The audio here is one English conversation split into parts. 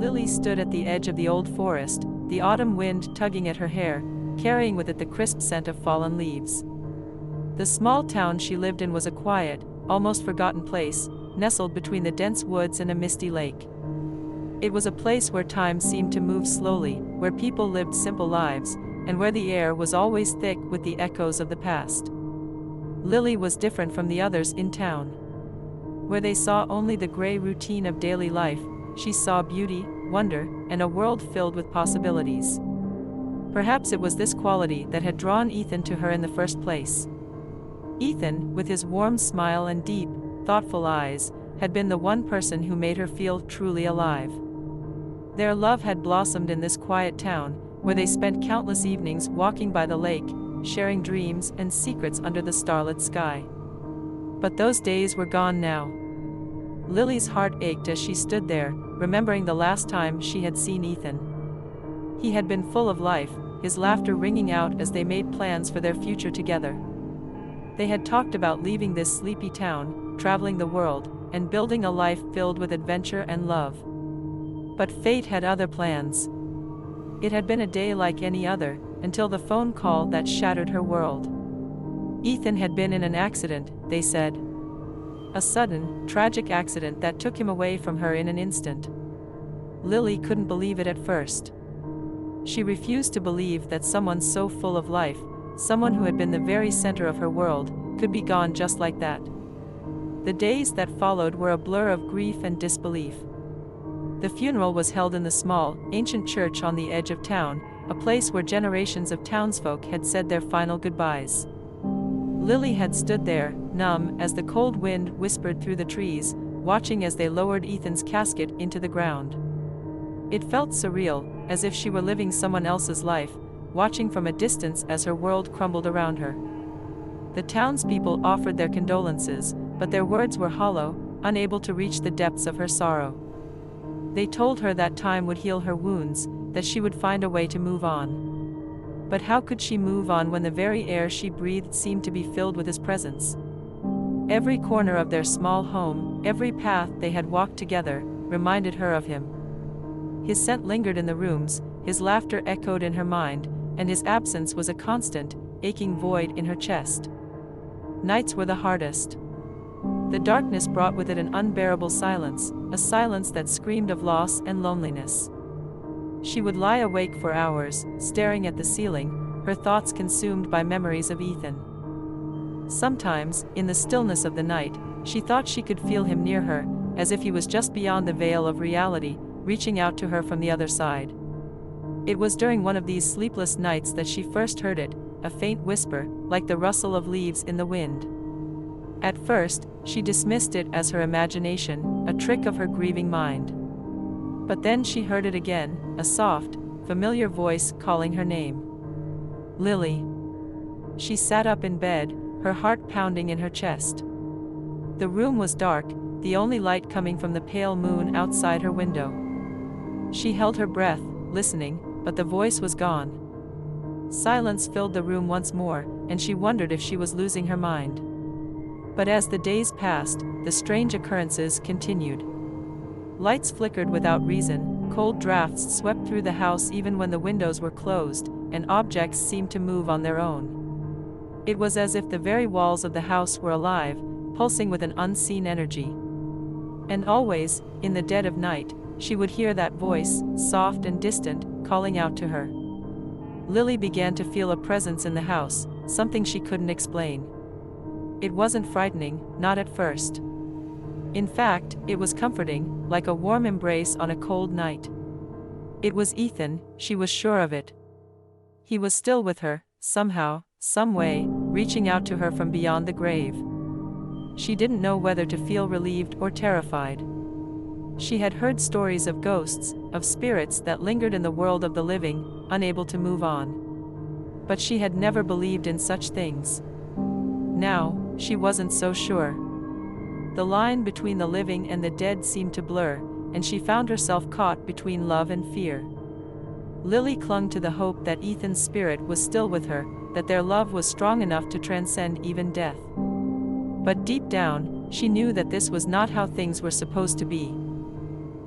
Lily stood at the edge of the old forest, the autumn wind tugging at her hair, carrying with it the crisp scent of fallen leaves. The small town she lived in was a quiet, almost forgotten place, nestled between the dense woods and a misty lake. It was a place where time seemed to move slowly, where people lived simple lives, and where the air was always thick with the echoes of the past. Lily was different from the others in town. Where they saw only the gray routine of daily life, she saw beauty, wonder, and a world filled with possibilities. Perhaps it was this quality that had drawn Ethan to her in the first place. Ethan, with his warm smile and deep, thoughtful eyes, had been the one person who made her feel truly alive. Their love had blossomed in this quiet town, where they spent countless evenings walking by the lake, sharing dreams and secrets under the starlit sky. But those days were gone now. Lily's heart ached as she stood there, remembering the last time she had seen Ethan. He had been full of life, his laughter ringing out as they made plans for their future together. They had talked about leaving this sleepy town, traveling the world, and building a life filled with adventure and love. But fate had other plans. It had been a day like any other, until the phone call that shattered her world. Ethan had been in an accident, they said. A sudden, tragic accident that took him away from her in an instant. Lily couldn't believe it at first. She refused to believe that someone so full of life, someone who had been the very center of her world, could be gone just like that. The days that followed were a blur of grief and disbelief. The funeral was held in the small, ancient church on the edge of town, a place where generations of townsfolk had said their final goodbyes. Lily had stood there, numb, as the cold wind whispered through the trees, watching as they lowered Ethan's casket into the ground. It felt surreal, as if she were living someone else's life, watching from a distance as her world crumbled around her. The townspeople offered their condolences, but their words were hollow, unable to reach the depths of her sorrow. They told her that time would heal her wounds, that she would find a way to move on. But how could she move on when the very air she breathed seemed to be filled with his presence? Every corner of their small home, every path they had walked together, reminded her of him. His scent lingered in the rooms, his laughter echoed in her mind, and his absence was a constant, aching void in her chest. Nights were the hardest. The darkness brought with it an unbearable silence, a silence that screamed of loss and loneliness. She would lie awake for hours, staring at the ceiling, her thoughts consumed by memories of Ethan. Sometimes, in the stillness of the night, she thought she could feel him near her, as if he was just beyond the veil of reality, reaching out to her from the other side. It was during one of these sleepless nights that she first heard it, a faint whisper, like the rustle of leaves in the wind. At first, she dismissed it as her imagination, a trick of her grieving mind. But then she heard it again, a soft, familiar voice calling her name. Lily. She sat up in bed, her heart pounding in her chest. The room was dark, the only light coming from the pale moon outside her window. She held her breath, listening, but the voice was gone. Silence filled the room once more, and she wondered if she was losing her mind. But as the days passed, the strange occurrences continued. Lights flickered without reason, cold drafts swept through the house even when the windows were closed, and objects seemed to move on their own. It was as if the very walls of the house were alive, pulsing with an unseen energy. And always, in the dead of night, she would hear that voice, soft and distant, calling out to her. Lily began to feel a presence in the house, something she couldn't explain. It wasn't frightening, not at first. In fact, it was comforting, like a warm embrace on a cold night. It was Ethan, she was sure of it. He was still with her, somehow, some way, reaching out to her from beyond the grave. She didn't know whether to feel relieved or terrified. She had heard stories of ghosts, of spirits that lingered in the world of the living, unable to move on. But she had never believed in such things. Now, she wasn't so sure. The line between the living and the dead seemed to blur, and she found herself caught between love and fear. Lily clung to the hope that Ethan's spirit was still with her, that their love was strong enough to transcend even death. But deep down, she knew that this was not how things were supposed to be.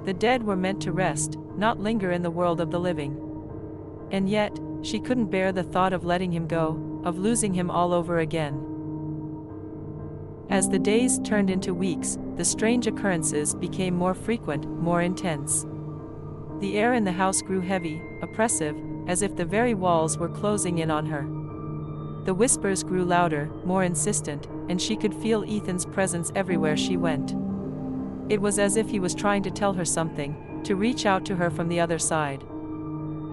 The dead were meant to rest, not linger in the world of the living. And yet, she couldn't bear the thought of letting him go, of losing him all over again. As the days turned into weeks, the strange occurrences became more frequent, more intense. The air in the house grew heavy, oppressive, as if the very walls were closing in on her. The whispers grew louder, more insistent, and she could feel Ethan's presence everywhere she went. It was as if he was trying to tell her something, to reach out to her from the other side.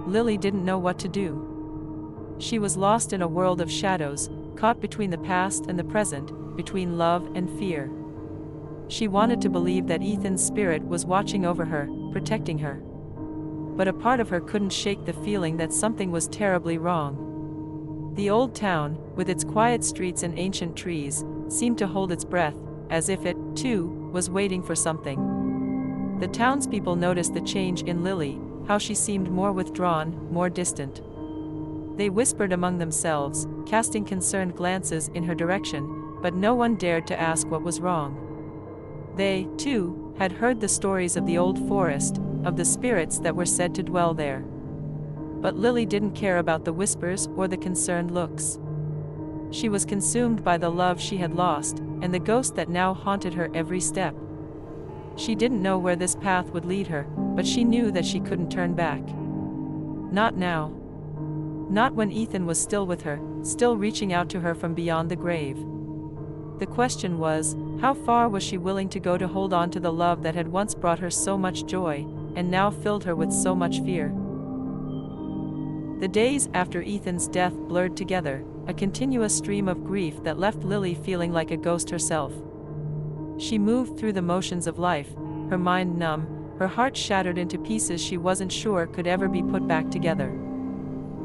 Lily didn't know what to do. She was lost in a world of shadows, caught between the past and the present, between love and fear. She wanted to believe that Ethan's spirit was watching over her, protecting her. But a part of her couldn't shake the feeling that something was terribly wrong. The old town, with its quiet streets and ancient trees, seemed to hold its breath, as if it, too, was waiting for something. The townspeople noticed the change in Lily, how she seemed more withdrawn, more distant. They whispered among themselves, casting concerned glances in her direction, but no one dared to ask what was wrong. They, too, had heard the stories of the old forest, of the spirits that were said to dwell there. But Lily didn't care about the whispers or the concerned looks. She was consumed by the love she had lost, and the ghost that now haunted her every step. She didn't know where this path would lead her, but she knew that she couldn't turn back. Not now. Not when Ethan was still with her, still reaching out to her from beyond the grave. The question was, how far was she willing to go to hold on to the love that had once brought her so much joy, and now filled her with so much fear? The days after Ethan's death blurred together, a continuous stream of grief that left Lily feeling like a ghost herself. She moved through the motions of life, her mind numb, her heart shattered into pieces she wasn't sure could ever be put back together.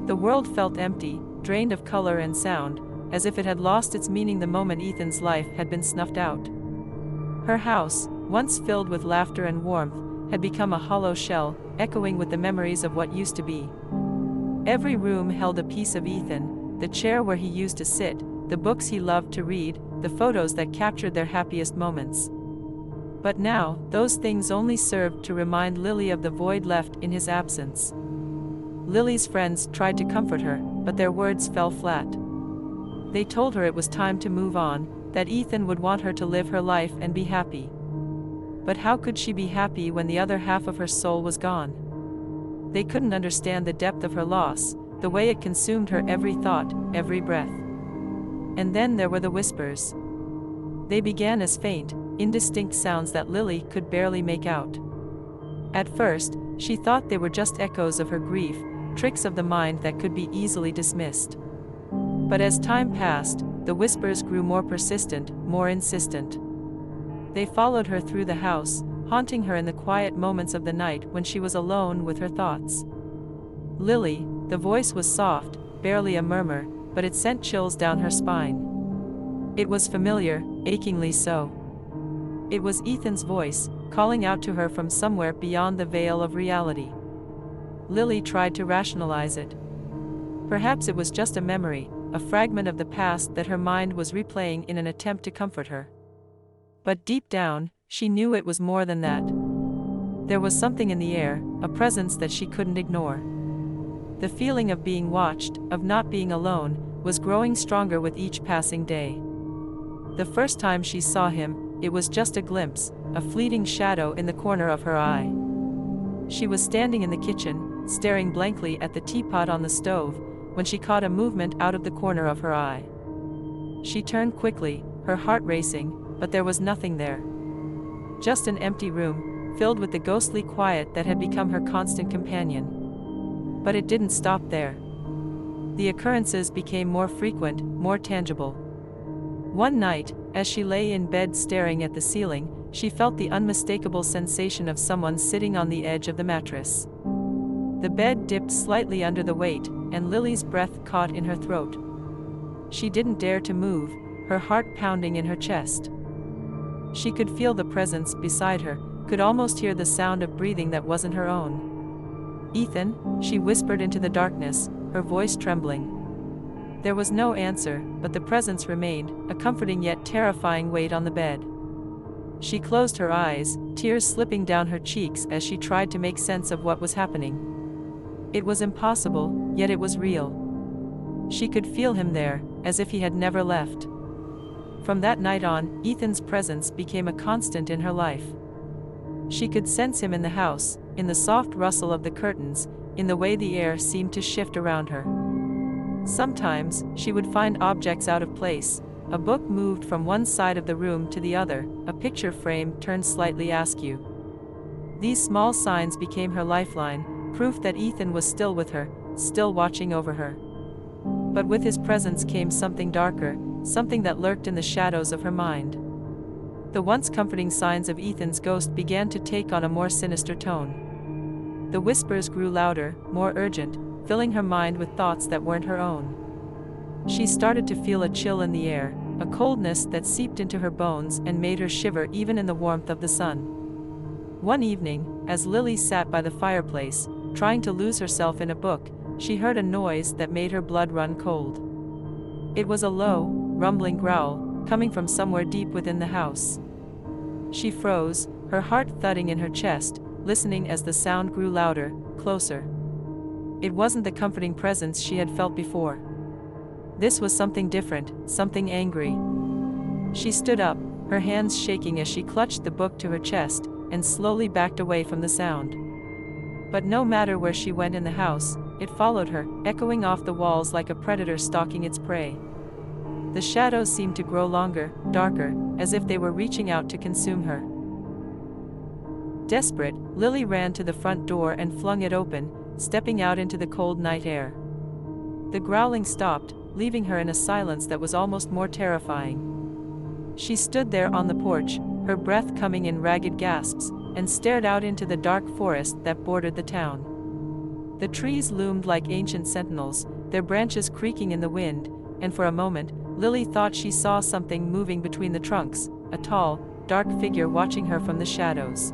The world felt empty, drained of color and sound, as if it had lost its meaning the moment Ethan's life had been snuffed out. Her house, once filled with laughter and warmth, had become a hollow shell, echoing with the memories of what used to be. Every room held a piece of Ethan, the chair where he used to sit, the books he loved to read, the photos that captured their happiest moments. But now, those things only served to remind Lily of the void left in his absence. Lily's friends tried to comfort her, but their words fell flat. They told her it was time to move on, that Ethan would want her to live her life and be happy. But how could she be happy when the other half of her soul was gone? They couldn't understand the depth of her loss, the way it consumed her every thought, every breath. And then there were the whispers. They began as faint, indistinct sounds that Lily could barely make out. At first, she thought they were just echoes of her grief, tricks of the mind that could be easily dismissed. But as time passed, the whispers grew more persistent, more insistent. They followed her through the house, haunting her in the quiet moments of the night when she was alone with her thoughts. Lily, the voice was soft, barely a murmur, but it sent chills down her spine. It was familiar, achingly so. It was Ethan's voice, calling out to her from somewhere beyond the veil of reality. Lily tried to rationalize it. Perhaps it was just a memory, a fragment of the past that her mind was replaying in an attempt to comfort her. But deep down, she knew it was more than that. There was something in the air, a presence that she couldn't ignore. The feeling of being watched, of not being alone, was growing stronger with each passing day. The first time she saw him, it was just a glimpse, a fleeting shadow in the corner of her eye. She was standing in the kitchen, staring blankly at the teapot on the stove, when she caught a movement out of the corner of her eye. She turned quickly, her heart racing, but there was nothing there. Just an empty room, filled with the ghostly quiet that had become her constant companion. But it didn't stop there. The occurrences became more frequent, more tangible. One night, as she lay in bed staring at the ceiling, she felt the unmistakable sensation of someone sitting on the edge of the mattress. The bed dipped slightly under the weight, and Lily's breath caught in her throat. She didn't dare to move, her heart pounding in her chest. She could feel the presence beside her, could almost hear the sound of breathing that wasn't her own. "Ethan," she whispered into the darkness, her voice trembling. There was no answer, but the presence remained, a comforting yet terrifying weight on the bed. She closed her eyes, tears slipping down her cheeks as she tried to make sense of what was happening. It was impossible, yet it was real. She could feel him there, as if he had never left. From that night on, Ethan's presence became a constant in her life. She could sense him in the house, in the soft rustle of the curtains, in the way the air seemed to shift around her. Sometimes, she would find objects out of place. A book moved from one side of the room to the other, a picture frame turned slightly askew. These small signs became her lifeline, proof that Ethan was still with her, still watching over her. But with his presence came something darker, something that lurked in the shadows of her mind. The once comforting signs of Ethan's ghost began to take on a more sinister tone. The whispers grew louder, more urgent, filling her mind with thoughts that weren't her own. She started to feel a chill in the air, a coldness that seeped into her bones and made her shiver even in the warmth of the sun. One evening, as Lily sat by the fireplace, trying to lose herself in a book, she heard a noise that made her blood run cold. It was a low, rumbling growl, coming from somewhere deep within the house. She froze, her heart thudding in her chest, listening as the sound grew louder, closer. It wasn't the comforting presence she had felt before. This was something different, something angry. She stood up, her hands shaking as she clutched the book to her chest, and slowly backed away from the sound. But no matter where she went in the house, it followed her, echoing off the walls like a predator stalking its prey. The shadows seemed to grow longer, darker, as if they were reaching out to consume her. Desperate, Lily ran to the front door and flung it open, stepping out into the cold night air. The growling stopped, leaving her in a silence that was almost more terrifying. She stood there on the porch, her breath coming in ragged gasps, and stared out into the dark forest that bordered the town. The trees loomed like ancient sentinels, their branches creaking in the wind, and for a moment, Lily thought she saw something moving between the trunks, a tall, dark figure watching her from the shadows.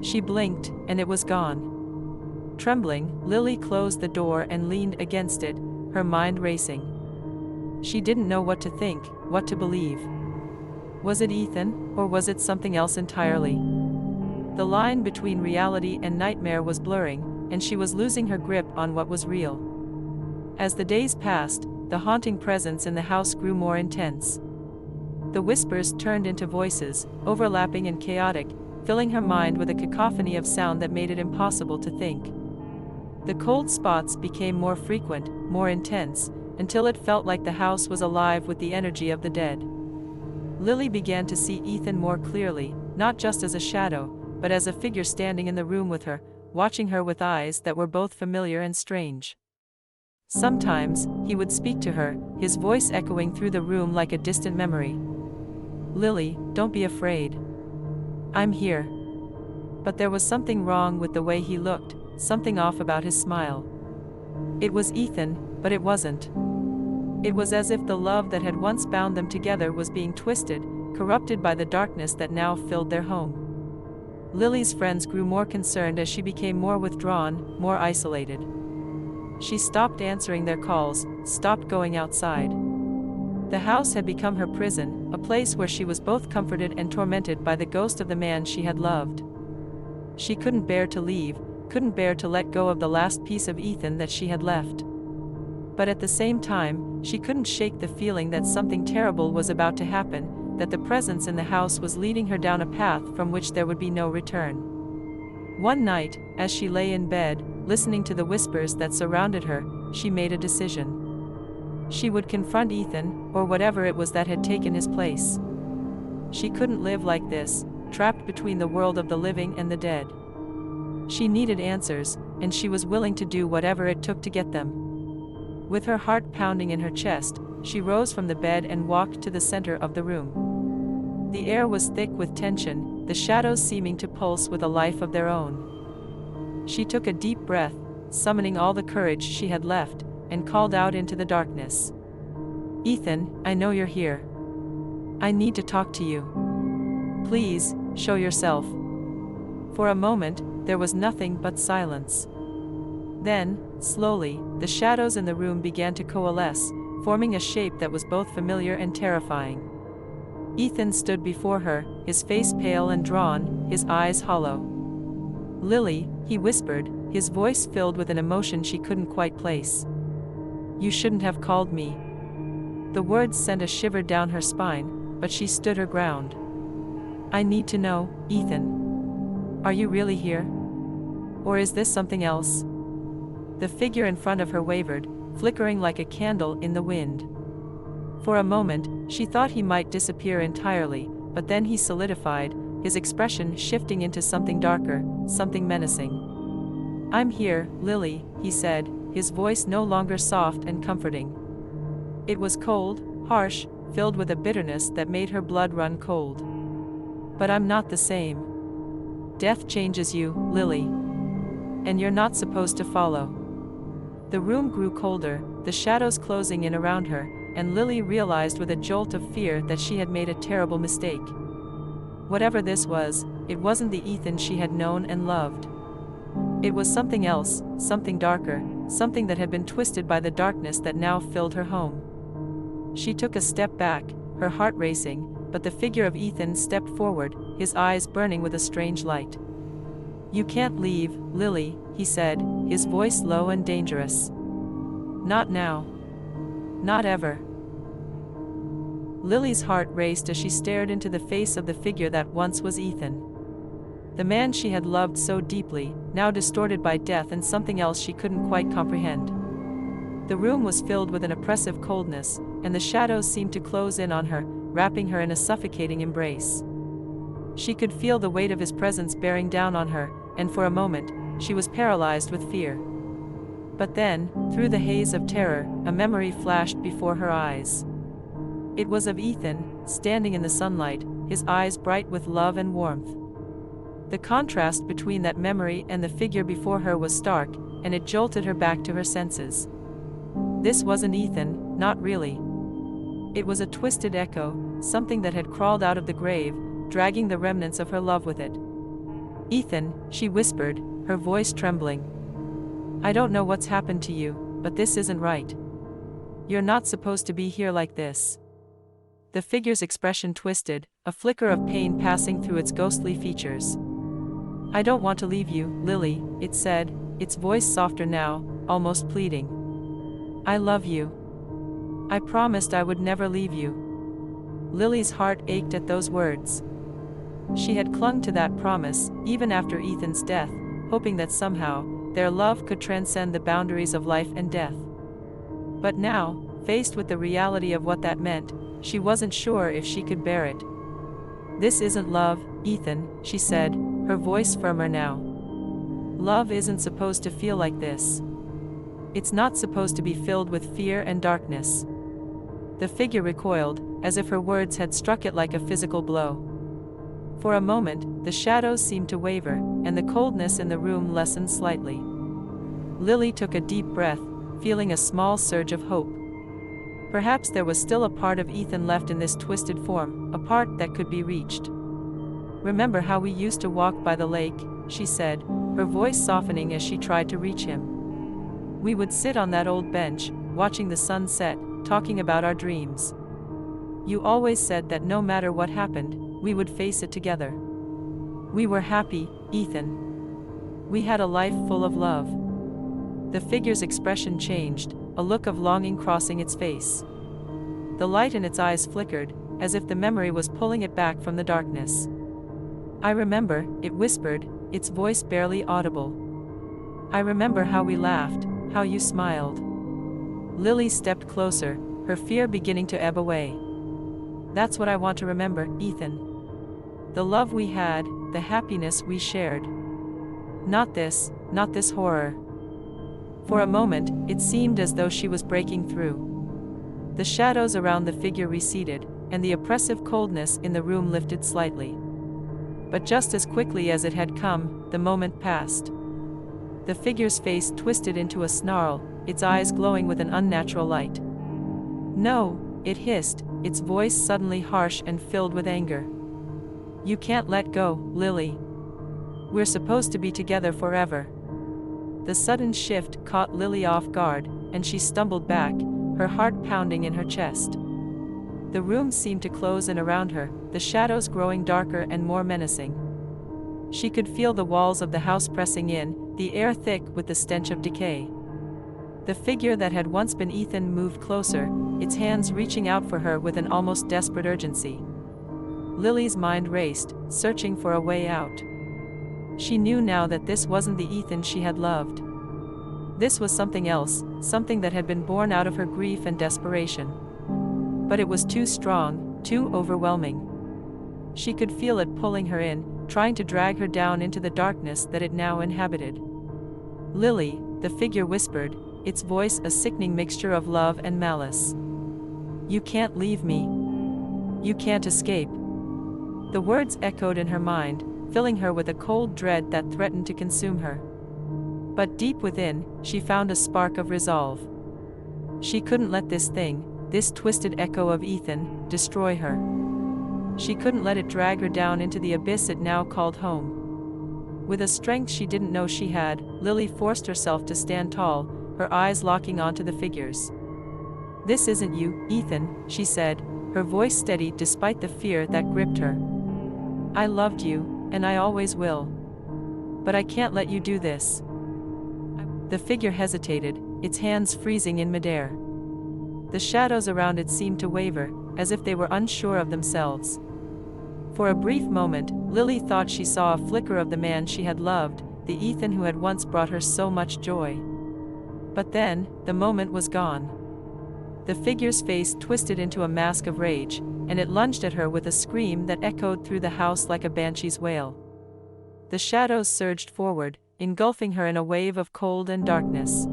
She blinked, and it was gone. Trembling, Lily closed the door and leaned against it, her mind racing. She didn't know what to think, what to believe. Was it Ethan, or was it something else entirely? The line between reality and nightmare was blurring, and she was losing her grip on what was real. As the days passed, the haunting presence in the house grew more intense. The whispers turned into voices, overlapping and chaotic, filling her mind with a cacophony of sound that made it impossible to think. The cold spots became more frequent, more intense, until it felt like the house was alive with the energy of the dead. Lily began to see Ethan more clearly, not just as a shadow, but as a figure standing in the room with her, watching her with eyes that were both familiar and strange. Sometimes, he would speak to her, his voice echoing through the room like a distant memory. "Lily, don't be afraid. I'm here." But there was something wrong with the way he looked, something off about his smile. It was Ethan, but it wasn't. It was as if the love that had once bound them together was being twisted, corrupted by the darkness that now filled their home. Lily's friends grew more concerned as she became more withdrawn, more isolated. She stopped answering their calls, stopped going outside. The house had become her prison, a place where she was both comforted and tormented by the ghost of the man she had loved. She couldn't bear to leave, couldn't bear to let go of the last piece of Ethan that she had left. But at the same time, she couldn't shake the feeling that something terrible was about to happen, that the presence in the house was leading her down a path from which there would be no return. One night, as she lay in bed, listening to the whispers that surrounded her, she made a decision. She would confront Ethan, or whatever it was that had taken his place. She couldn't live like this, trapped between the world of the living and the dead. She needed answers, and she was willing to do whatever it took to get them. With her heart pounding in her chest, she rose from the bed and walked to the center of the room. The air was thick with tension, the shadows seeming to pulse with a life of their own. She took a deep breath, summoning all the courage she had left, and called out into the darkness. "Ethan, I know you're here. I need to talk to you. Please, show yourself." For a moment, there was nothing but silence. Then, slowly, the shadows in the room began to coalesce, forming a shape that was both familiar and terrifying. Ethan stood before her, his face pale and drawn, his eyes hollow. "Lily," he whispered, his voice filled with an emotion she couldn't quite place. "You shouldn't have called me." The words sent a shiver down her spine, but she stood her ground. "I need to know, Ethan. Are you really here? Or is this something else?" The figure in front of her wavered, flickering like a candle in the wind. For a moment, she thought he might disappear entirely, but then he solidified, his expression shifting into something darker, something menacing. "I'm here, Lily," he said, his voice no longer soft and comforting. It was cold, harsh, filled with a bitterness that made her blood run cold. "But I'm not the same. Death changes you, Lily. And you're not supposed to follow." The room grew colder, the shadows closing in around her, and Lily realized with a jolt of fear that she had made a terrible mistake. Whatever this was, it wasn't the Ethan she had known and loved. It was something else, something darker, something that had been twisted by the darkness that now filled her home. She took a step back, her heart racing, but the figure of Ethan stepped forward, his eyes burning with a strange light. "You can't leave, Lily," he said, his voice low and dangerous. "Not now. Not ever." Lily's heart raced as she stared into the face of the figure that once was Ethan. The man she had loved so deeply, now distorted by death and something else she couldn't quite comprehend. The room was filled with an oppressive coldness, and the shadows seemed to close in on her, wrapping her in a suffocating embrace. She could feel the weight of his presence bearing down on her, and for a moment, she was paralyzed with fear. But then, through the haze of terror, a memory flashed before her eyes. It was of Ethan, standing in the sunlight, his eyes bright with love and warmth. The contrast between that memory and the figure before her was stark, and it jolted her back to her senses. This wasn't Ethan, not really. It was a twisted echo, something that had crawled out of the grave, dragging the remnants of her love with it. "Ethan," she whispered, her voice trembling. "I don't know what's happened to you, but this isn't right. You're not supposed to be here like this." The figure's expression twisted, a flicker of pain passing through its ghostly features. "I don't want to leave you, Lily," it said, its voice softer now, almost pleading. "I love you. I promised I would never leave you." Lily's heart ached at those words. She had clung to that promise, even after Ethan's death, hoping that somehow, their love could transcend the boundaries of life and death. But now, faced with the reality of what that meant, she wasn't sure if she could bear it. "This isn't love, Ethan," she said, her voice firmer now. "Love isn't supposed to feel like this. It's not supposed to be filled with fear and darkness." The figure recoiled, as if her words had struck it like a physical blow. For a moment, the shadows seemed to waver, and the coldness in the room lessened slightly. Lily took a deep breath, feeling a small surge of hope. Perhaps there was still a part of Ethan left in this twisted form, a part that could be reached. "Remember how we used to walk by the lake," she said, her voice softening as she tried to reach him. "We would sit on that old bench, watching the sun set, talking about our dreams. You always said that no matter what happened, we would face it together. We were happy, Ethan. We had a life full of love." The figure's expression changed, a look of longing crossing its face. The light in its eyes flickered, as if the memory was pulling it back from the darkness. "I remember," it whispered, its voice barely audible. "I remember how we laughed, how you smiled." Lily stepped closer, her fear beginning to ebb away. "That's what I want to remember, Ethan. The love we had, the happiness we shared. Not this horror." For a moment, it seemed as though she was breaking through. The shadows around the figure receded, and the oppressive coldness in the room lifted slightly. But just as quickly as it had come, the moment passed. The figure's face twisted into a snarl, its eyes glowing with an unnatural light. "No," it hissed, its voice suddenly harsh and filled with anger. "You can't let go, Lily. We're supposed to be together forever." The sudden shift caught Lily off guard, and she stumbled back, her heart pounding in her chest. The room seemed to close in around her, the shadows growing darker and more menacing. She could feel the walls of the house pressing in, the air thick with the stench of decay. The figure that had once been Ethan moved closer, its hands reaching out for her with an almost desperate urgency. Lily's mind raced, searching for a way out. She knew now that this wasn't the Ethan she had loved. This was something else, something that had been born out of her grief and desperation. But it was too strong, too overwhelming. She could feel it pulling her in, trying to drag her down into the darkness that it now inhabited. "Lily," the figure whispered, its voice a sickening mixture of love and malice. "You can't leave me. You can't escape." The words echoed in her mind, filling her with a cold dread that threatened to consume her. But deep within, she found a spark of resolve. She couldn't let this thing, this twisted echo of Ethan, destroy her. She couldn't let it drag her down into the abyss it now called home. With a strength she didn't know she had, Lily forced herself to stand tall, her eyes locking onto the figures. "This isn't you, Ethan," she said, her voice steady despite the fear that gripped her. "I loved you, and I always will. But I can't let you do this." The figure hesitated, its hands freezing in midair. The shadows around it seemed to waver, as if they were unsure of themselves. For a brief moment, Lily thought she saw a flicker of the man she had loved, the Ethan who had once brought her so much joy. But then, the moment was gone. The figure's face twisted into a mask of rage, and it lunged at her with a scream that echoed through the house like a banshee's wail. The shadows surged forward, engulfing her in a wave of cold and darkness.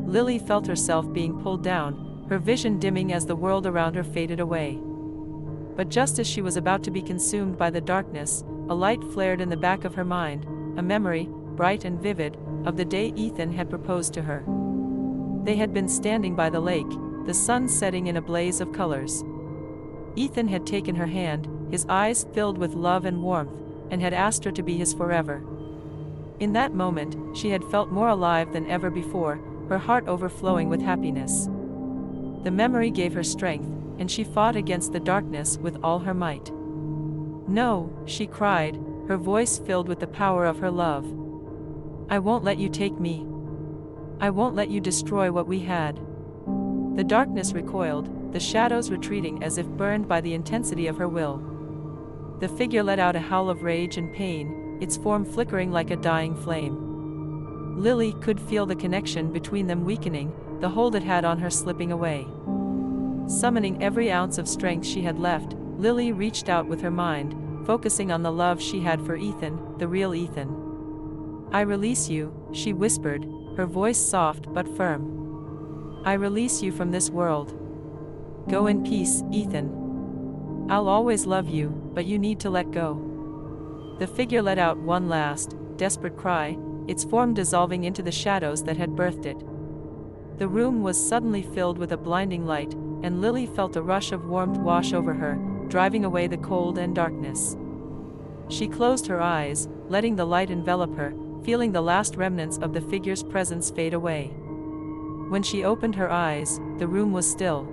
Lily felt herself being pulled down, her vision dimming as the world around her faded away. But just as she was about to be consumed by the darkness, a light flared in the back of her mind, a memory, bright and vivid, of the day Ethan had proposed to her. They had been standing by the lake, the sun setting in a blaze of colors. Ethan had taken her hand, his eyes filled with love and warmth, and had asked her to be his forever. In that moment, she had felt more alive than ever before, her heart overflowing with happiness. The memory gave her strength, and she fought against the darkness with all her might. "No," she cried, her voice filled with the power of her love. "I won't let you take me. I won't let you destroy what we had." The darkness recoiled, the shadows retreating as if burned by the intensity of her will. The figure let out a howl of rage and pain, its form flickering like a dying flame. Lily could feel the connection between them weakening, the hold it had on her slipping away. Summoning every ounce of strength she had left, Lily reached out with her mind, focusing on the love she had for Ethan, the real Ethan. "I release you," she whispered, her voice soft but firm. "I release you from this world. Go in peace, Ethan. I'll always love you, but you need to let go." The figure let out one last, desperate cry, its form dissolving into the shadows that had birthed it. The room was suddenly filled with a blinding light, and Lily felt a rush of warmth wash over her, driving away the cold and darkness. She closed her eyes, letting the light envelop her, feeling the last remnants of the figure's presence fade away. When she opened her eyes, the room was still.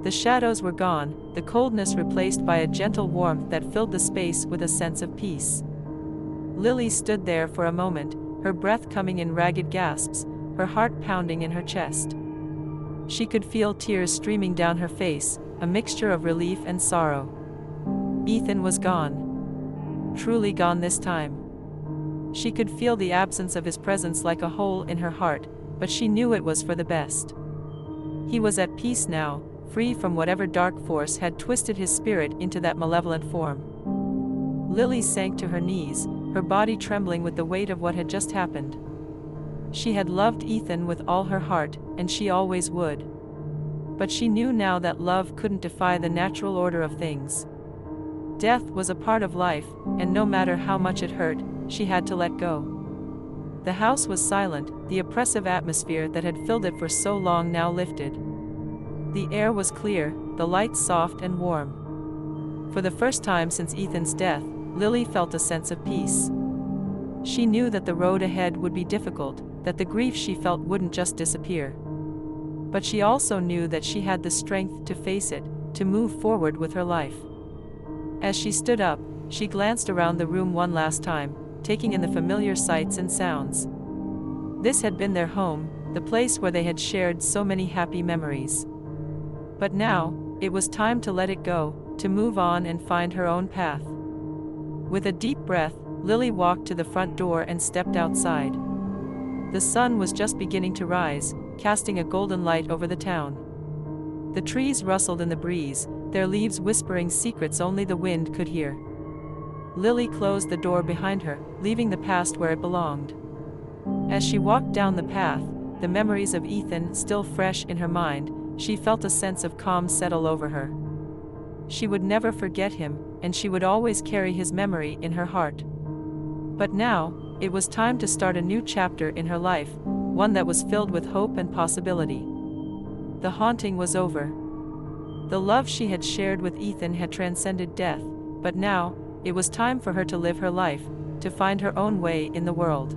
The shadows were gone, the coldness replaced by a gentle warmth that filled the space with a sense of peace. Lily stood there for a moment, her breath coming in ragged gasps, her heart pounding in her chest. She could feel tears streaming down her face, a mixture of relief and sorrow. Ethan was gone. Truly gone this time. She could feel the absence of his presence like a hole in her heart, but she knew it was for the best. He was at peace now, free from whatever dark force had twisted his spirit into that malevolent form. Lily sank to her knees, her body trembling with the weight of what had just happened. She had loved Ethan with all her heart, and she always would. But she knew now that love couldn't defy the natural order of things. Death was a part of life, and no matter how much it hurt, she had to let go. The house was silent, the oppressive atmosphere that had filled it for so long now lifted. The air was clear, the light soft and warm. For the first time since Ethan's death, Lily felt a sense of peace. She knew that the road ahead would be difficult, that the grief she felt wouldn't just disappear. But she also knew that she had the strength to face it, to move forward with her life. As she stood up, she glanced around the room one last time, taking in the familiar sights and sounds. This had been their home, the place where they had shared so many happy memories. But now, it was time to let it go, to move on and find her own path. With a deep breath, Lily walked to the front door and stepped outside. The sun was just beginning to rise, casting a golden light over the town. The trees rustled in the breeze, their leaves whispering secrets only the wind could hear. Lily closed the door behind her, leaving the past where it belonged. As she walked down the path, the memories of Ethan still fresh in her mind, she felt a sense of calm settle over her. She would never forget him, and she would always carry his memory in her heart. But now, it was time to start a new chapter in her life, one that was filled with hope and possibility. The haunting was over. The love she had shared with Ethan had transcended death, but now, it was time for her to live her life, to find her own way in the world.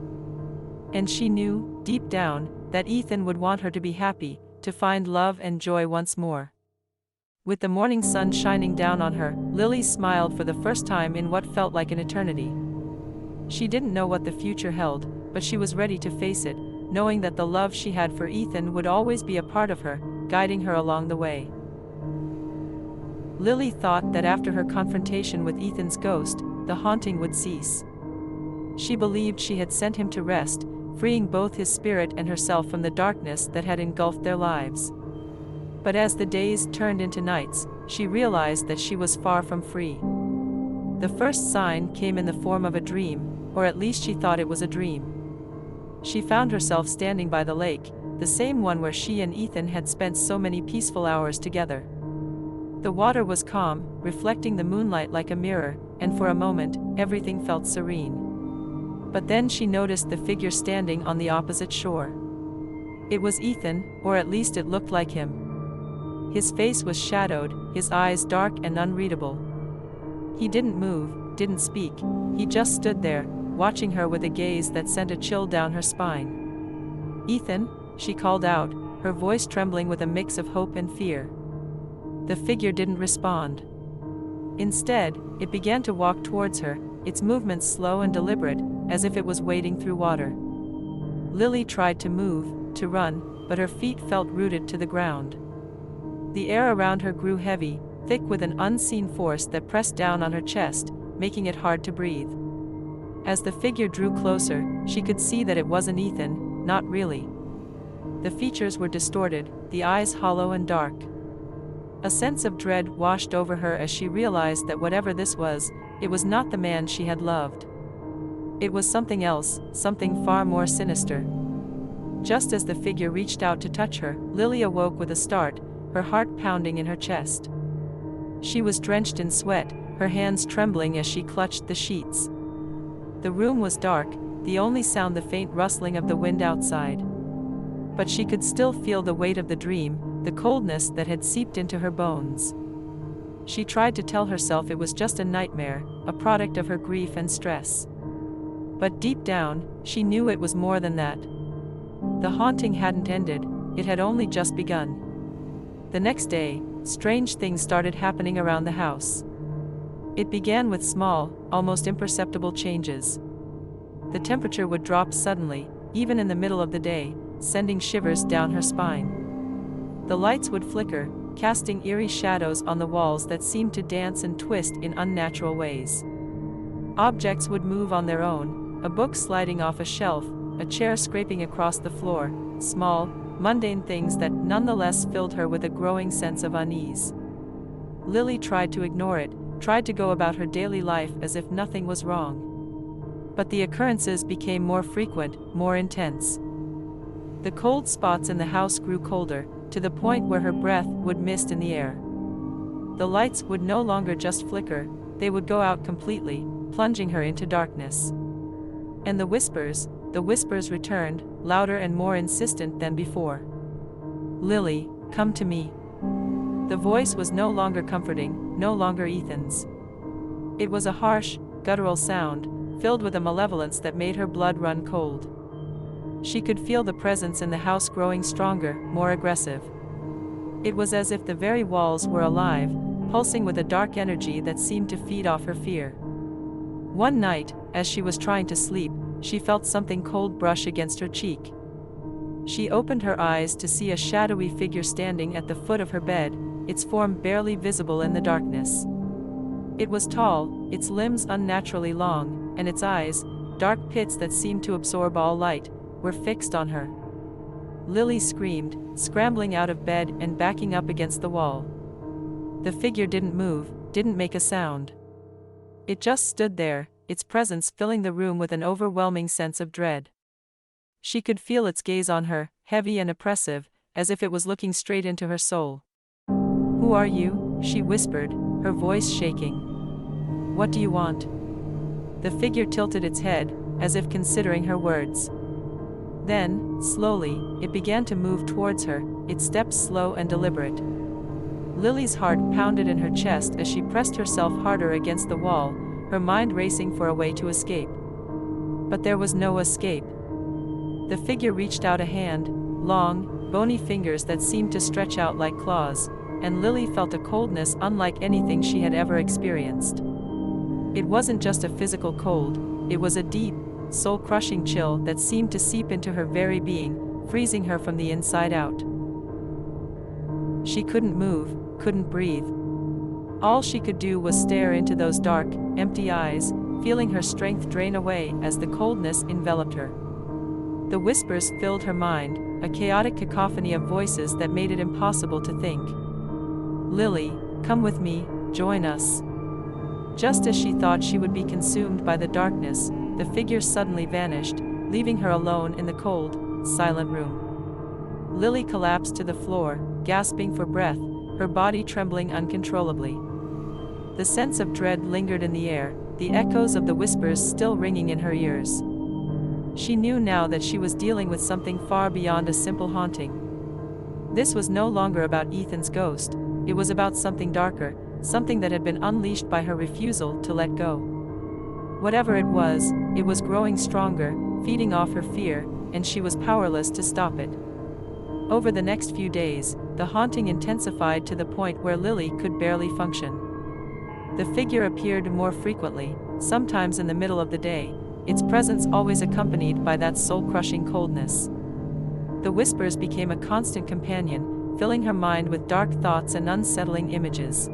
And she knew, deep down, that Ethan would want her to be happy, to find love and joy once more. With the morning sun shining down on her, Lily smiled for the first time in what felt like an eternity. She didn't know what the future held, but she was ready to face it, knowing that the love she had for Ethan would always be a part of her, guiding her along the way. Lily thought that after her confrontation with Ethan's ghost, the haunting would cease. She believed she had sent him to rest, freeing both his spirit and herself from the darkness that had engulfed their lives. But as the days turned into nights, she realized that she was far from free. The first sign came in the form of a dream, or at least she thought it was a dream. She found herself standing by the lake, the same one where she and Ethan had spent so many peaceful hours together. The water was calm, reflecting the moonlight like a mirror, and for a moment, everything felt serene. But then she noticed the figure standing on the opposite shore. It was Ethan, or at least it looked like him. His face was shadowed, his eyes dark and unreadable. He didn't move, didn't speak, he just stood there, watching her with a gaze that sent a chill down her spine. "Ethan," she called out, her voice trembling with a mix of hope and fear. The figure didn't respond. Instead, it began to walk towards her, its movements slow and deliberate, as if it was wading through water. Lily tried to move, to run, but her feet felt rooted to the ground. The air around her grew heavy, thick with an unseen force that pressed down on her chest, making it hard to breathe. As the figure drew closer, she could see that it wasn't Ethan, not really. The features were distorted, the eyes hollow and dark. A sense of dread washed over her as she realized that whatever this was, it was not the man she had loved. It was something else, something far more sinister. Just as the figure reached out to touch her, Lily awoke with a start, her heart pounding in her chest. She was drenched in sweat, her hands trembling as she clutched the sheets. The room was dark, the only sound the faint rustling of the wind outside. But she could still feel the weight of the dream, the coldness that had seeped into her bones. She tried to tell herself it was just a nightmare, a product of her grief and stress. But deep down, she knew it was more than that. The haunting hadn't ended, it had only just begun. The next day, strange things started happening around the house. It began with small, almost imperceptible changes. The temperature would drop suddenly, even in the middle of the day, sending shivers down her spine. The lights would flicker, casting eerie shadows on the walls that seemed to dance and twist in unnatural ways. Objects would move on their own, a book sliding off a shelf, a chair scraping across the floor, small, mundane things that nonetheless filled her with a growing sense of unease. Lily tried to ignore it, tried to go about her daily life as if nothing was wrong. But the occurrences became more frequent, more intense. The cold spots in the house grew colder, to the point where her breath would mist in the air. The lights would no longer just flicker, they would go out completely, plunging her into darkness. And the whispers returned, louder and more insistent than before. "Lily, come to me." The voice was no longer comforting, no longer Ethan's. It was a harsh, guttural sound, filled with a malevolence that made her blood run cold. She could feel the presence in the house growing stronger, more aggressive. It was as if the very walls were alive, pulsing with a dark energy that seemed to feed off her fear. One night, as she was trying to sleep, she felt something cold brush against her cheek. She opened her eyes to see a shadowy figure standing at the foot of her bed, its form barely visible in the darkness. It was tall, its limbs unnaturally long, and its eyes, dark pits that seemed to absorb all light, were fixed on her. Lily screamed, scrambling out of bed and backing up against the wall. The figure didn't move, didn't make a sound. It just stood there, its presence filling the room with an overwhelming sense of dread. She could feel its gaze on her, heavy and oppressive, as if it was looking straight into her soul. "Who are you?" she whispered, her voice shaking. "What do you want?" The figure tilted its head, as if considering her words. Then, slowly, it began to move towards her, its steps slow and deliberate. Lily's heart pounded in her chest as she pressed herself harder against the wall, her mind racing for a way to escape. But there was no escape. The figure reached out a hand, long, bony fingers that seemed to stretch out like claws, and Lily felt a coldness unlike anything she had ever experienced. It wasn't just a physical cold, it was a deep, soul-crushing chill that seemed to seep into her very being, freezing her from the inside out. She couldn't move, couldn't breathe. All she could do was stare into those dark, empty eyes, feeling her strength drain away as the coldness enveloped her. The whispers filled her mind, a chaotic cacophony of voices that made it impossible to think. "Lily, come with me, join us." Just as she thought she would be consumed by the darkness, the figure suddenly vanished, leaving her alone in the cold, silent room. Lily collapsed to the floor, gasping for breath, her body trembling uncontrollably. The sense of dread lingered in the air, the echoes of the whispers still ringing in her ears. She knew now that she was dealing with something far beyond a simple haunting. This was no longer about Ethan's ghost, it was about something darker, something that had been unleashed by her refusal to let go. Whatever it was growing stronger, feeding off her fear, and she was powerless to stop it. Over the next few days, the haunting intensified to the point where Lily could barely function. The figure appeared more frequently, sometimes in the middle of the day, its presence always accompanied by that soul-crushing coldness. The whispers became a constant companion, filling her mind with dark thoughts and unsettling images.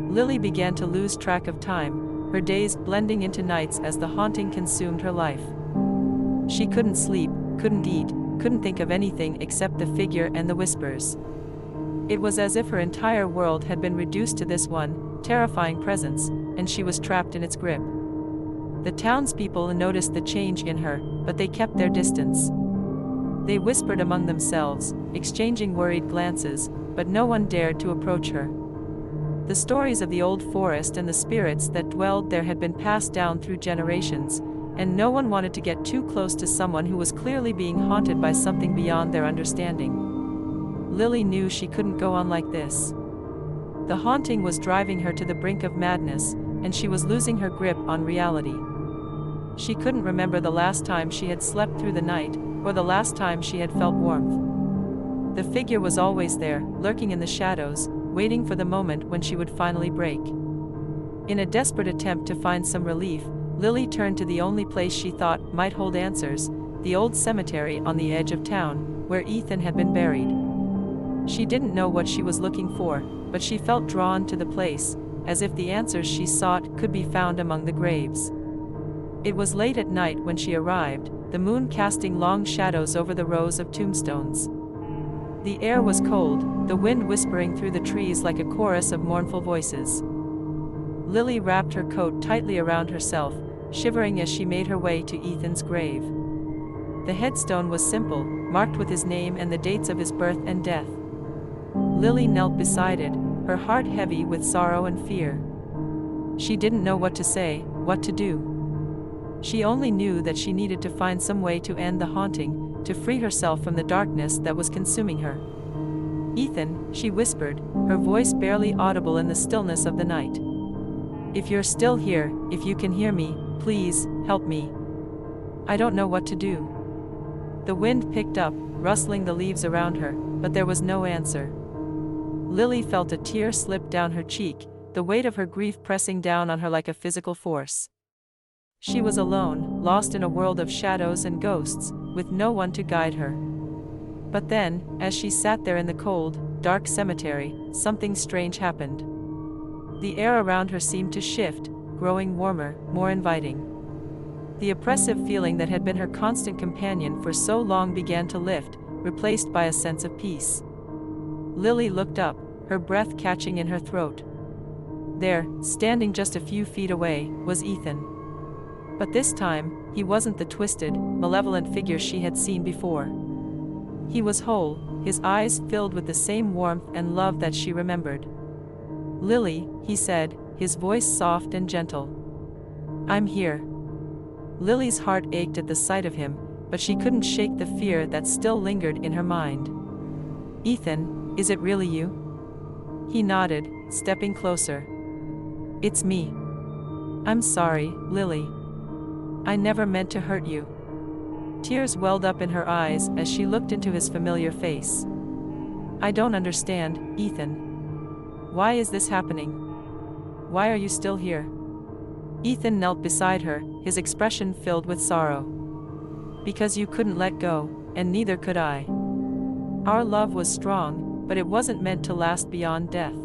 Lily began to lose track of time, her days blending into nights as the haunting consumed her life. She couldn't sleep, couldn't eat, couldn't think of anything except the figure and the whispers. It was as if her entire world had been reduced to this one, terrifying presence, and she was trapped in its grip. The townspeople noticed the change in her, but they kept their distance. They whispered among themselves, exchanging worried glances, but no one dared to approach her. The stories of the old forest and the spirits that dwelled there had been passed down through generations, and no one wanted to get too close to someone who was clearly being haunted by something beyond their understanding. Lily knew she couldn't go on like this. The haunting was driving her to the brink of madness, and she was losing her grip on reality. She couldn't remember the last time she had slept through the night, or the last time she had felt warmth. The figure was always there, lurking in the shadows, waiting for the moment when she would finally break. In a desperate attempt to find some relief, Lily turned to the only place she thought might hold answers, the old cemetery on the edge of town, where Ethan had been buried. She didn't know what she was looking for, but she felt drawn to the place, as if the answers she sought could be found among the graves. It was late at night when she arrived, the moon casting long shadows over the rows of tombstones. The air was cold, the wind whispering through the trees like a chorus of mournful voices. Lily wrapped her coat tightly around herself, shivering as she made her way to Ethan's grave. The headstone was simple, marked with his name and the dates of his birth and death. Lily knelt beside it, her heart heavy with sorrow and fear. She didn't know what to say, what to do. She only knew that she needed to find some way to end the haunting, to free herself from the darkness that was consuming her. "Ethan," she whispered, her voice barely audible in the stillness of the night. "If you're still here, if you can hear me, please, help me. I don't know what to do." The wind picked up, rustling the leaves around her, but there was no answer. Lily felt a tear slip down her cheek, the weight of her grief pressing down on her like a physical force. She was alone, lost in a world of shadows and ghosts, with no one to guide her. But then, as she sat there in the cold, dark cemetery, something strange happened. The air around her seemed to shift, growing warmer, more inviting. The oppressive feeling that had been her constant companion for so long began to lift, replaced by a sense of peace. Lily looked up, her breath catching in her throat. There, standing just a few feet away, was Ethan. But this time, he wasn't the twisted, malevolent figure she had seen before. He was whole, his eyes filled with the same warmth and love that she remembered. "Lily," he said, his voice soft and gentle. "I'm here." Lily's heart ached at the sight of him, but she couldn't shake the fear that still lingered in her mind. "Ethan, is it really you?" He nodded, stepping closer. "It's me. I'm sorry, Lily. I never meant to hurt you." Tears welled up in her eyes as she looked into his familiar face. "I don't understand, Ethan. Why is this happening? Why are you still here?" Ethan knelt beside her, his expression filled with sorrow. "Because you couldn't let go, and neither could I. Our love was strong, but it wasn't meant to last beyond death.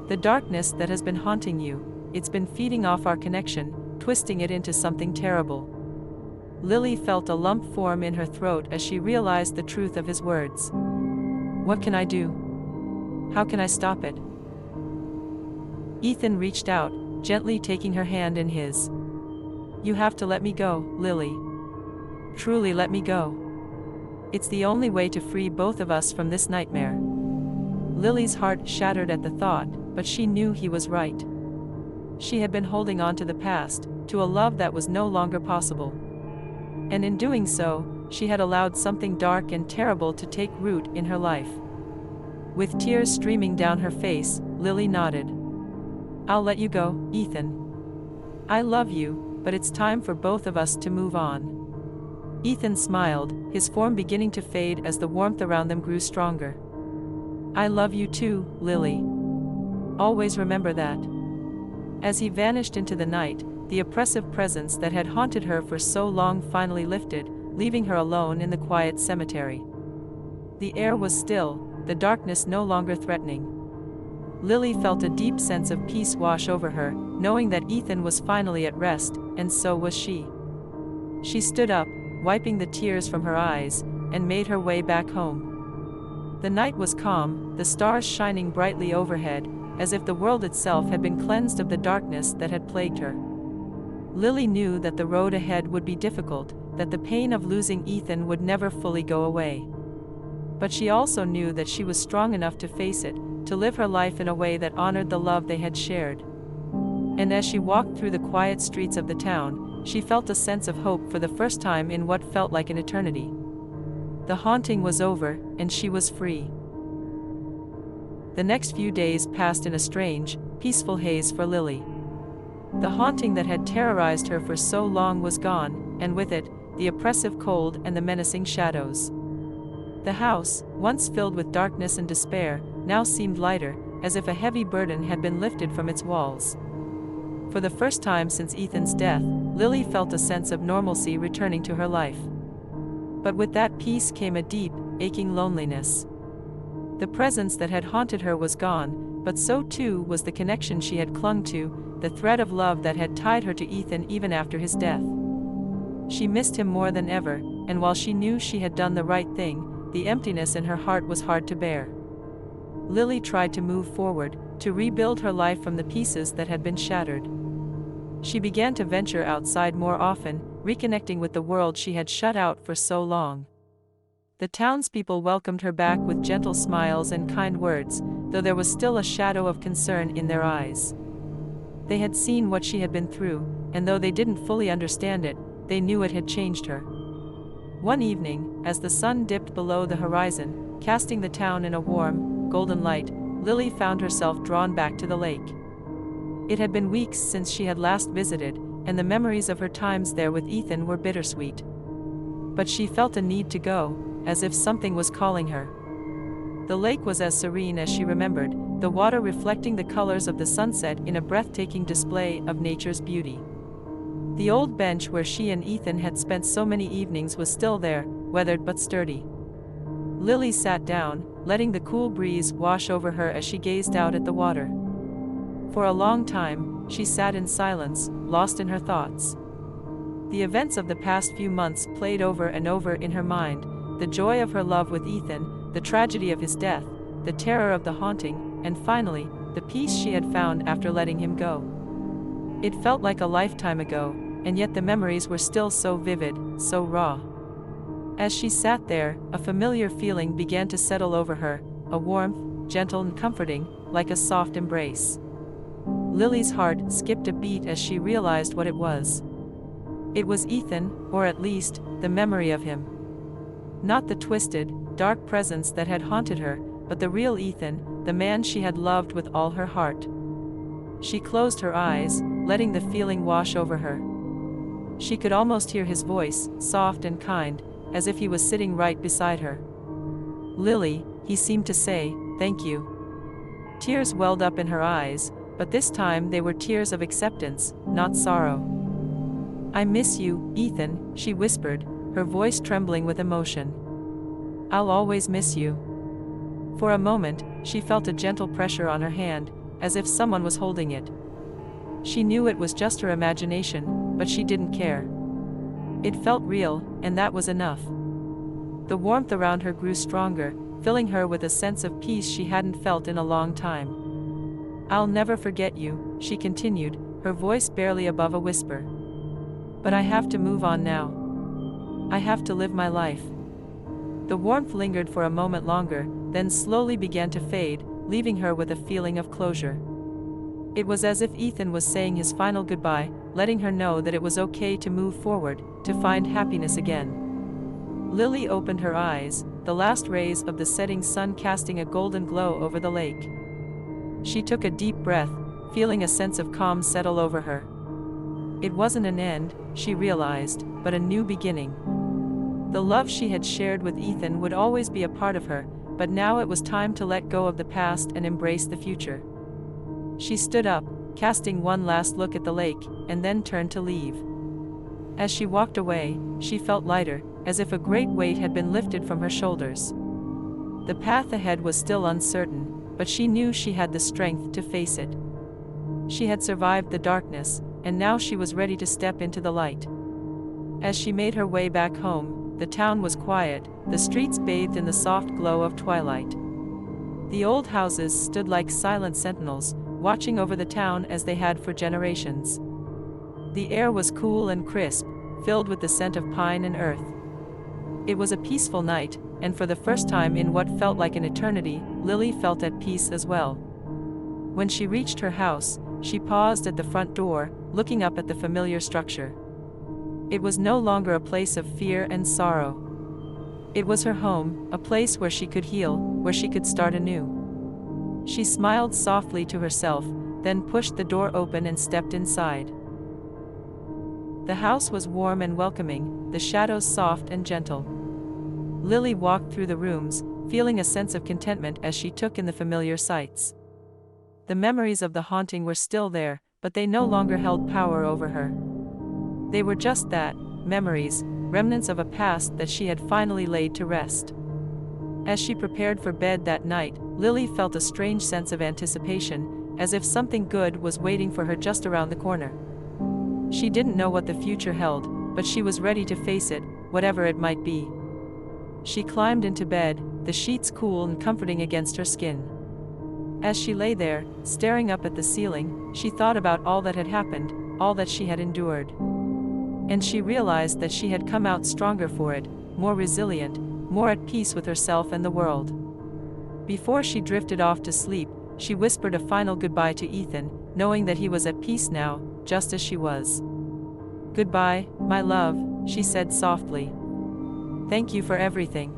The darkness that has been haunting you, it's been feeding off our connection, twisting it into something terrible." Lily felt a lump form in her throat as she realized the truth of his words. "What can I do? How can I stop it?" Ethan reached out, gently taking her hand in his. "You have to let me go, Lily. Truly let me go. It's the only way to free both of us from this nightmare." Lily's heart shattered at the thought, but she knew he was right. She had been holding on to the past, to a love that was no longer possible. And in doing so, she had allowed something dark and terrible to take root in her life. With tears streaming down her face, Lily nodded. "I'll let you go, Ethan. I love you, but it's time for both of us to move on." Ethan smiled, his form beginning to fade as the warmth around them grew stronger. "I love you too, Lily. Always remember that." As he vanished into the night, the oppressive presence that had haunted her for so long finally lifted, leaving her alone in the quiet cemetery. The air was still, the darkness no longer threatening. Lily felt a deep sense of peace wash over her, knowing that Ethan was finally at rest, and so was she. She stood up, wiping the tears from her eyes, and made her way back home. The night was calm, the stars shining brightly overhead, as if the world itself had been cleansed of the darkness that had plagued her. Lily knew that the road ahead would be difficult, that the pain of losing Ethan would never fully go away. But she also knew that she was strong enough to face it, to live her life in a way that honored the love they had shared. And as she walked through the quiet streets of the town, she felt a sense of hope for the first time in what felt like an eternity. The haunting was over, and she was free. The next few days passed in a strange, peaceful haze for Lily. The haunting that had terrorized her for so long was gone, and with it, the oppressive cold and the menacing shadows. The house, once filled with darkness and despair, now seemed lighter, as if a heavy burden had been lifted from its walls. For the first time since Ethan's death, Lily felt a sense of normalcy returning to her life. But with that peace came a deep, aching loneliness. The presence that had haunted her was gone, but so too was the connection she had clung to, the thread of love that had tied her to Ethan even after his death. She missed him more than ever, and while she knew she had done the right thing, the emptiness in her heart was hard to bear. Lily tried to move forward, to rebuild her life from the pieces that had been shattered. She began to venture outside more often, reconnecting with the world she had shut out for so long. The townspeople welcomed her back with gentle smiles and kind words, though there was still a shadow of concern in their eyes. They had seen what she had been through, and though they didn't fully understand it, they knew it had changed her. One evening, as the sun dipped below the horizon, casting the town in a warm, golden light, Lily found herself drawn back to the lake. It had been weeks since she had last visited, and the memories of her times there with Ethan were bittersweet. But she felt a need to go, as if something was calling her. The lake was as serene as she remembered, the water reflecting the colors of the sunset in a breathtaking display of nature's beauty. The old bench where she and Ethan had spent so many evenings was still there, weathered but sturdy. Lily sat down, letting the cool breeze wash over her as she gazed out at the water. For a long time, she sat in silence, lost in her thoughts. The events of the past few months played over and over in her mind, the joy of her love with Ethan, the tragedy of his death, the terror of the haunting, and finally, the peace she had found after letting him go. It felt like a lifetime ago, and yet the memories were still so vivid, so raw. As she sat there, a familiar feeling began to settle over her, a warmth, gentle and comforting, like a soft embrace. Lily's heart skipped a beat as she realized what it was. It was Ethan, or at least, the memory of him. Not the twisted, dark presence that had haunted her, but the real Ethan, the man she had loved with all her heart. She closed her eyes, letting the feeling wash over her. She could almost hear his voice, soft and kind, as if he was sitting right beside her. "Lily," he seemed to say, "thank you." Tears welled up in her eyes, but this time they were tears of acceptance, not sorrow. "I miss you, Ethan," she whispered, her voice trembling with emotion. "I'll always miss you." For a moment, she felt a gentle pressure on her hand, as if someone was holding it. She knew it was just her imagination, but she didn't care. It felt real, and that was enough. The warmth around her grew stronger, filling her with a sense of peace she hadn't felt in a long time. "I'll never forget you," she continued, her voice barely above a whisper. "But I have to move on now. I have to live my life." The warmth lingered for a moment longer, then slowly began to fade, leaving her with a feeling of closure. It was as if Ethan was saying his final goodbye, letting her know that it was okay to move forward, to find happiness again. Lily opened her eyes, the last rays of the setting sun casting a golden glow over the lake. She took a deep breath, feeling a sense of calm settle over her. It wasn't an end, she realized, but a new beginning. The love she had shared with Ethan would always be a part of her, but now it was time to let go of the past and embrace the future. She stood up, casting one last look at the lake, and then turned to leave. As she walked away, she felt lighter, as if a great weight had been lifted from her shoulders. The path ahead was still uncertain, but she knew she had the strength to face it. She had survived the darkness, and now she was ready to step into the light. As she made her way back home, the town was quiet, the streets bathed in the soft glow of twilight. The old houses stood like silent sentinels, watching over the town as they had for generations. The air was cool and crisp, filled with the scent of pine and earth. It was a peaceful night, and for the first time in what felt like an eternity, Lily felt at peace as well. When she reached her house, she paused at the front door, looking up at the familiar structure. It was no longer a place of fear and sorrow. It was her home, a place where she could heal, where she could start anew. She smiled softly to herself, then pushed the door open and stepped inside. The house was warm and welcoming, the shadows soft and gentle. Lily walked through the rooms, feeling a sense of contentment as she took in the familiar sights. The memories of the haunting were still there, but they no longer held power over her. They were just that, memories, remnants of a past that she had finally laid to rest. As she prepared for bed that night, Lily felt a strange sense of anticipation, as if something good was waiting for her just around the corner. She didn't know what the future held, but she was ready to face it, whatever it might be. She climbed into bed, the sheets cool and comforting against her skin. As she lay there, staring up at the ceiling, she thought about all that had happened, all that she had endured. And she realized that she had come out stronger for it, more resilient, more at peace with herself and the world. Before she drifted off to sleep, she whispered a final goodbye to Ethan, knowing that he was at peace now, just as she was. "Goodbye, my love," she said softly. "Thank you for everything."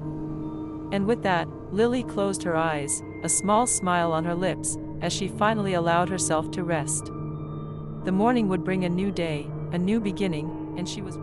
And with that, Lily closed her eyes, a small smile on her lips, as she finally allowed herself to rest. The morning would bring a new day, a new beginning, and she was